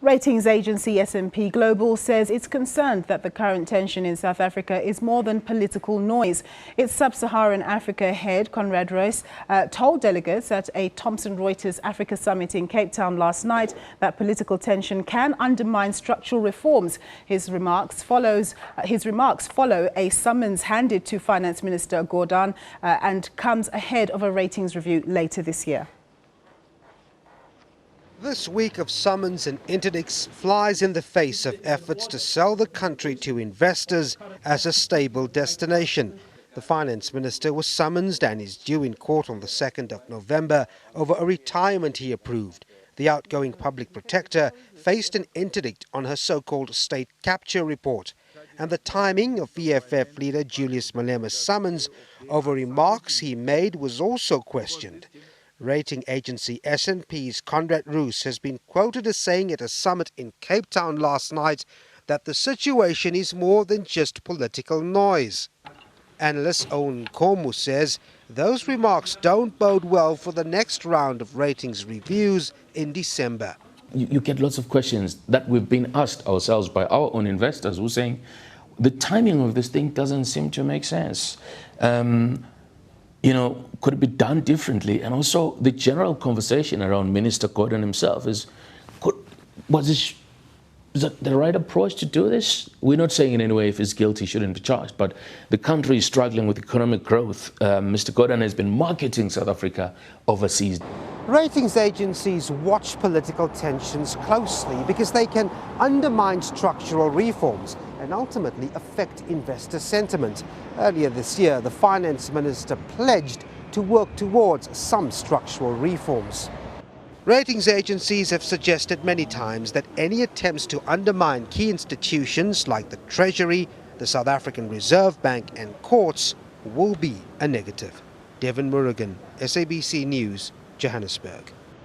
Ratings agency S&P Global says it's concerned that the current tension in South Africa is more than political noise. Its Sub-Saharan Africa head, Konrad Reuss, told delegates at a Thomson Reuters Africa Summit in Cape Town last night that political tension can undermine structural reforms. His remarks follow a summons handed to Finance Minister Gordhan and comes ahead of a ratings review later this year. This week of summons and interdicts flies in the face of efforts to sell the country to investors as a stable destination. The Finance Minister was summoned and is due in court on the 2nd of November over a retirement he approved. The outgoing public protector faced an interdict on her so-called state capture report. And the timing of EFF leader Julius Malema's summons over remarks he made was also questioned. Rating agency S&P's Konrad Reuss has been quoted as saying at a summit in Cape Town last night that the situation is more than just political noise. Analyst Owen Komu says those remarks don't bode well for the next round of ratings reviews in December. You get lots of questions that we've been asked ourselves by our own investors who are saying the timing of this thing doesn't seem to make sense. Could it be done differently? And also the general conversation around Minister Gordhan himself is that the right approach to do this? We're not saying in any way if he's guilty, he shouldn't be charged, but the country is struggling with economic growth. Mr. Gordhan has been marketing South Africa overseas. Ratings agencies watch political tensions closely because they can undermine structural reforms and ultimately affect investor sentiment. Earlier this year, the Finance Minister pledged to work towards some structural reforms. Ratings agencies have suggested many times that any attempts to undermine key institutions like the Treasury, the South African Reserve Bank and courts will be a negative. Devin Murugan, SABC News, Johannesburg.